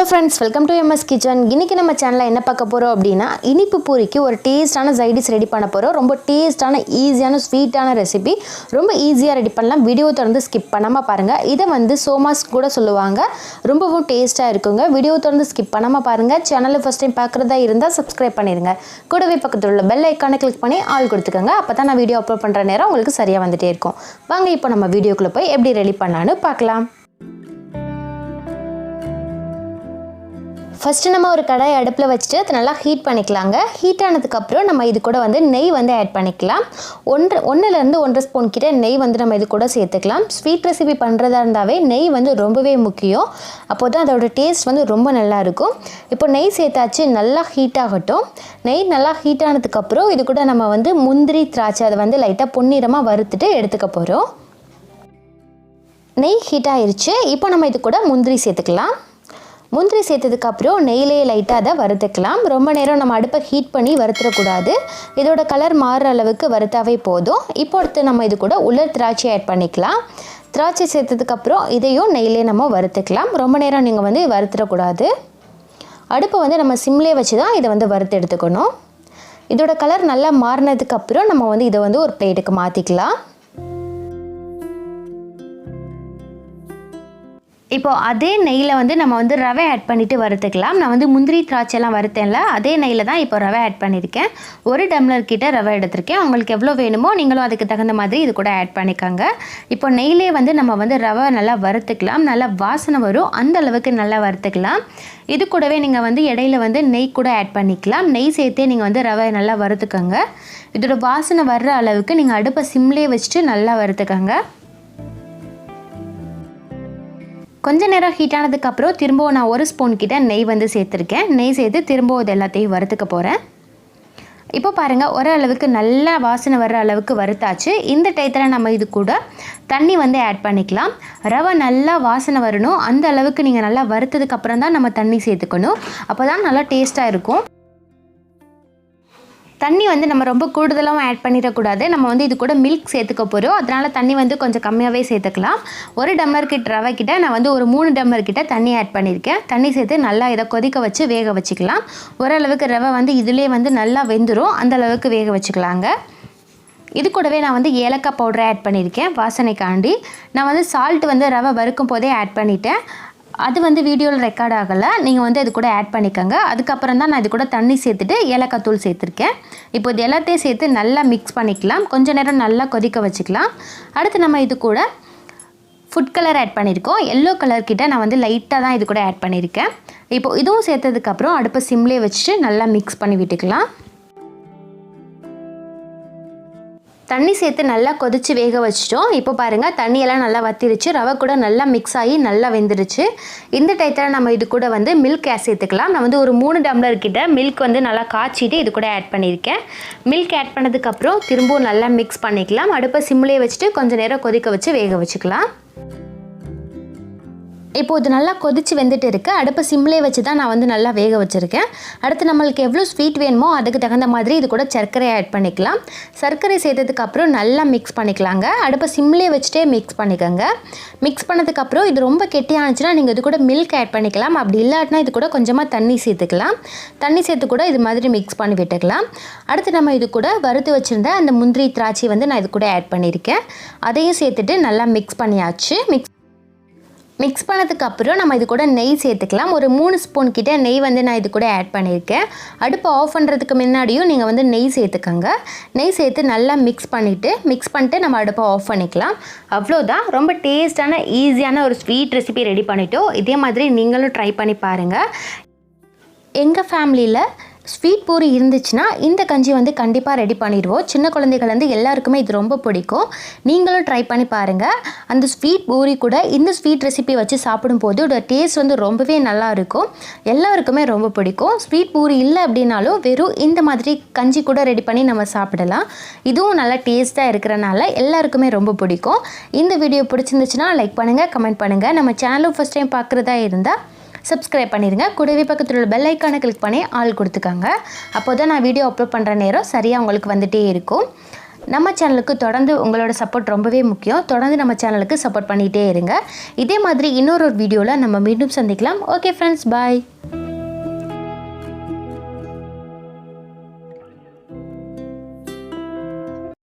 Hello friends, welcome to MS Kitchen. இன்னைக்கு நம்ம சேனல்ல என்ன பார்க்க போறோம் அப்படினா இனிப்பு பூரிக்கு ஒரு டேஸ்டான சைட் டிஷ் ரெடி பண்ண போறோம். ரொம்ப டேஸ்டான ஈஸியான ஸ்வீட்டான ரெசிபி. ரொம்ப ஈஸியா ரெடி பண்ணலாம். வீடியோ தொடர்ந்து ஸ்கிப் பண்ணாம பாருங்க. இத வந்து சோமாஸ் கூட சொல்லுவாங்க. ரொம்பவும் டேஸ்டா இருக்குங்க. வீடியோ தொடர்ந்து ஸ்கிப் பண்ணாம பாருங்க. சேனலை ஃபர்ஸ்ட் டைம் பார்க்கறதா இருந்தா Subscribe பண்ணிருங்க. கூடவே பக்கத்துல உள்ள பெல் ஐகானை கிளிக் பண்ணி ஆல் கொடுத்துக்கங்க. அப்பதான் நான் வீடியோ அப்லோட் பண்ற நேரம் உங்களுக்கு சரியா வந்துட்டே இருக்கும். வாங்க இப்போ நம்ம வீடியோக்குள்ள போய் எப்படி ரெடி பண்ணலாம்னு பார்க்கலாம். ஃபர்ஸ்ட் நம்ம ஒரு கடாய் அடுப்புல வச்சிட்டு அது நல்லா ஹீட் பண்ணிக்கலாங்க. ஹீட் ஆனதுக்கு அப்புறம் நம்ம இது கூட வந்து நெய் வந்து ஆட் பண்ணிக்கலாம். 1 ல இருந்து 1.5 ஸ்பூன் கிட்ட நெய் வந்து நம்ம இது கூட சேர்த்துக்கலாம். ஸ்வீட் ரெசிபி பண்றதா இருந்தாவே நெய் வந்து ரொம்பவே முக்கியம். அப்போதான் அதோட டேஸ்ட் வந்து ரொம்ப நல்லா இருக்கும். இப்போ நெய் சேர்த்தாச்சு, நல்லா ஹீட் ஆகட்டும். நெய் நல்லா ஹீட் ஆனதுக்கு அப்புறம் இது கூட நம்ம வந்து முந்திரி திராட்சை அதை வந்து லைட்டா பொன்னிறமா வறுத்துட்டு எடுத்துக்க போறோம். நெய் ஹீட் ஆயிருச்சு. இப்போ நம்ம இது கூட முந்திரி சேர்த்துக்கலாம். முந்திரி சேர்த்ததுக்கு அப்புறம் நெய்யிலே லைட்டாக அதை வறுத்துக்கலாம். ரொம்ப நேரம் நம்ம அடுப்பை ஹீட் பண்ணி வறுத்துடக்கூடாது. இதோட கலர் மாறுற அளவுக்கு வறுத்தாவே போதும். இப்போ அடுத்து நம்ம இது கூட உலர் திராட்சை ஆட் பண்ணிக்கலாம். திராட்சை சேர்த்ததுக்கப்புறம் இதையும் நெய்யிலே நம்ம வறுத்துக்கலாம். ரொம்ப நேரம் நீங்கள் வந்து வறுத்துடக்கூடாது. அடுப்பை வந்து நம்ம சிம்லே வச்சு தான் இதை வந்து வறுத்து எடுத்துக்கணும். இதோட கலர் நல்லா மாறினதுக்கப்புறம் நம்ம வந்து இதை வந்து ஒரு பிளேட்டுக்கு மாற்றிக்கலாம். இப்போ அதே நெய்யில் வந்து நம்ம வந்து ரவை ஆட் பண்ணிவிட்டு வறுத்துக்கலாம். நான் வந்து முந்திரி திராட்சைலாம் வறுத்தேன்ல, அதே நெய்யில் தான் இப்போ ரவை ஆட் பண்ணியிருக்கேன். 1 டம்ளர் கிட்ட ரவை எடுத்திருக்கேன். உங்களுக்கு எவ்வளோ வேணுமோ நீங்களும் அதுக்கு தகுந்த மாதிரி இது கூட ஆட் பண்ணிக்கோங்க. இப்போ நெய்யிலே வந்து நம்ம வந்து ரவை நல்லா வறுத்துக்கலாம். நல்லா வாசனை வரும், அந்த அளவுக்கு நல்லா வறுத்துக்கலாம். இது கூடவே நீங்கள் வந்து இடையில வந்து நெய் கூட ஆட் பண்ணிக்கலாம். நெய் சேர்த்தே நீங்கள் வந்து ரவை நல்லா வறுத்துக்கோங்க. இதோட வாசனை வர்ற அளவுக்கு நீங்கள் அடுப்பை சிம்லே வச்சுட்டு நல்லா வறுத்துக்கோங்க. கொஞ்ச நேரம் ஹீட் ஆனதுக்கப்புறம் திரும்பவும் நான் 1 ஸ்பூன் கிட்ட நெய் வந்து சேர்த்துருக்கேன். நெய் சேர்த்து திரும்பவும் இது எல்லாத்தையும் வறுத்துக்க போகிறேன். இப்போ பாருங்கள், ஓரளவுக்கு நல்லா வாசனை வர்ற அளவுக்கு வறுத்தாச்சு. இந்த டயத்தில் நம்ம இது கூட தண்ணி வந்து ஆட் பண்ணிக்கலாம். ரவை நல்லா வாசனை வரணும், அந்த அளவுக்கு நீங்கள் நல்லா வறுத்ததுக்கப்புறம் தான் நம்ம தண்ணி சேர்த்துக்கணும். அப்போ தான் நல்லா டேஸ்ட்டாக இருக்கும். தண்ணி வந்து நம்ம ரொம்ப கூடுதலாகவும் ஆட் பண்ணிடக்கூடாது. நம்ம வந்து இது கூட மில்க் சேர்த்துக்க போகிறோம். அதனால் தண்ணி வந்து கொஞ்சம் கம்மியாகவே சேர்த்துக்கலாம். 1 டம்ளர் கிட்ட ரவை கிட்ட நான் வந்து ஒரு 3 டம்ளர் கிட்ட தண்ணி ஆட் பண்ணியிருக்கேன். தண்ணி சேர்த்து நல்லா இதை கொதிக்க வச்சு வேக வச்சுக்கலாம். ஓரளவுக்கு ரவை வந்து இதிலே வந்து நல்லா வெந்துடும், அந்த அளவுக்கு வேக வச்சுக்கலாங்க. இது கூடவே நான் வந்து ஏலக்காய் பவுடரை ஆட் பண்ணியிருக்கேன் வாசனைக்காண்டி. நான் வந்து சால்ட் வந்து ரவை வறுக்கும் போதே ஆட் பண்ணிட்டேன். அது வந்து வீடியோவில் ரெக்கார்ட் ஆகலை. நீங்கள் வந்து அது கூட ஆட் பண்ணிக்கோங்க. அதுக்கப்புறம் தான் நான் இது கூட தண்ணி சேர்த்துட்டு ஏலக்காய் தூள் சேர்த்துருக்கேன். இப்போ இது எல்லாத்தையும் சேர்த்து நல்லா மிக்ஸ் பண்ணிக்கலாம். கொஞ்சம் நேரம் நல்லா கொதிக்க வச்சுக்கலாம். அடுத்து நம்ம இது கூட ஃபுட் கலர் ஆட் பண்ணியிருக்கோம். எல்லோ கலர் கிட்ட நான் வந்து லைட்டாக தான் இது கூட ஆட் பண்ணியிருக்கேன். இப்போ இதுவும் சேர்த்ததுக்கப்புறம் அடுப்பை சிம்லே வச்சுட்டு நல்லா மிக்ஸ் பண்ணி விட்டுக்கலாம். தண்ணி சேர்த்து நல்லா கொதித்து வேக வச்சிட்டோம். இப்போ பாருங்கள், தண்ணியெல்லாம் நல்லா வற்றிருச்சு. ரவை கூட நல்லா மிக்ஸ் ஆகி நல்லா வெந்துருச்சு. இந்த டயத்தில் நம்ம இது கூட வந்து மில்க் சேர்த்துக்கலாம். நான் வந்து ஒரு 3 டம்ளர் கிட்ட மில்க் வந்து நல்லா காய்ச்சிட்டு இது கூட ஆட் பண்ணியிருக்கேன். மில்க் ஆட் பண்ணதுக்கப்புறம் திரும்பவும் நல்லா மிக்ஸ் பண்ணிக்கலாம். அடுப்பை சிம்லே வச்சுட்டு கொஞ்சம் நேரம் கொதிக்க வச்சு வேக வச்சுக்கலாம். இப்போ இது நல்லா கொதித்து வெந்துட்டு இருக்குது. அடுப்பை சிம்லே வச்சு தான் நான் வந்து நல்லா வேக வச்சுருக்கேன். அடுத்து நம்மளுக்கு எவ்வளோ ஸ்வீட் வேணுமோ அதுக்கு தகுந்த மாதிரி இது கூட சர்க்கரை ஆட் பண்ணிக்கலாம். சர்க்கரை சேர்த்ததுக்கப்புறம் நல்லா மிக்ஸ் பண்ணிக்கலாங்க. அடுப்பை சிம்லே வச்சுட்டே மிக்ஸ் பண்ணிக்கோங்க. மிக்ஸ் பண்ணதுக்கப்புறம் இது ரொம்ப கெட்டியானுச்சுன்னா நீங்கள் இது கூட மில்க் ஆட் பண்ணிக்கலாம். அப்படி இல்லாட்டினா இது கூட கொஞ்சமாக தண்ணி சேர்த்துக்கலாம். தண்ணி சேர்த்து கூட இது மாதிரி மிக்ஸ் பண்ணி விட்டுக்கலாம். அடுத்து நம்ம இது கூட வறுத்து வச்சுருந்த அந்த முந்திரி திராட்சை வந்து நான் இது கூட ஆட் பண்ணியிருக்கேன். அதையும் சேர்த்துட்டு நல்லா மிக்ஸ் பண்ணியாச்சு. மிக்ஸ் பண்ணதுக்கப்புறம் நம்ம இது கூட நெய் சேர்த்துக்கலாம். ஒரு 3 ஸ்பூன் கிட்ட நெய் வந்து நான் இது கூட ஆட் பண்ணியிருக்கேன். அடுப்பு ஆஃப் பண்ணுறதுக்கு முன்னாடியும் நீங்கள் வந்து நெய் சேர்த்துக்கோங்க. நெய் சேர்த்து நல்லா மிக்ஸ் பண்ணிவிட்டு நம்ம அடுப்பை ஆஃப் பண்ணிக்கலாம். அவ்வளோதான். ரொம்ப டேஸ்டான ஈஸியான ஒரு ஸ்வீட் ரெசிபி ரெடி பண்ணிட்டோம். இதே மாதிரி நீங்களும் ட்ரை பண்ணி பாருங்கள். எங்கள் ஃபேமிலியில் ஸ்வீட் பூரி இருந்துச்சுன்னா இந்த கஞ்சி வந்து கண்டிப்பாக ரெடி பண்ணிடுவோம். சின்ன குழந்தைகள் வந்து எல்லாருக்குமே இது ரொம்ப பிடிக்கும். நீங்களும் ட்ரை பண்ணி பாருங்கள். அந்த ஸ்வீட் பூரி கூட இந்த ஸ்வீட் ரெசிபி வச்சு சாப்பிடும்போது இதோட டேஸ்ட் வந்து ரொம்பவே நல்லா இருக்கும். எல்லாருக்குமே ரொம்ப பிடிக்கும். ஸ்வீட் பூரி இல்லை அப்படின்னாலும் வெறும் இந்த மாதிரி கஞ்சி கூட ரெடி பண்ணி நம்ம சாப்பிடலாம். இதுவும் நல்லா டேஸ்ட்டாக இருக்கிறனால எல்லாருக்குமே ரொம்ப பிடிக்கும். இந்த வீடியோ பிடிச்சிருந்துச்சுன்னா லைக் பண்ணுங்கள், கமெண்ட் பண்ணுங்கள். நம்ம சேனலும் ஃபஸ்ட் டைம் பார்க்குறதா இருந்தால் Subscribe பண்ணிருங்க. கூடவே பக்கத்துல உள்ள பெல் ஐகானை கிளிக் பண்ணி ஆல் கொடுத்துக்கங்க. அப்போதான் நான் வீடியோ அப்லோட் பண்ற நேரம் சரியா உங்களுக்கு வந்துட்டே இருக்கும். நம்ம சேனலுக்கு தொடர்ந்து உங்களோட சப்போர்ட் ரொம்பவே முக்கியம். தொடர்ந்து நம்ம சேனலுக்கு சப்போர்ட் பண்ணிகிட்டே இருங்க. இதே மாதிரி இன்னொரு வீடியோவில் நம்ம மீண்டும் சந்திக்கலாம். ஓகே ஃப்ரெண்ட்ஸ், பாய்.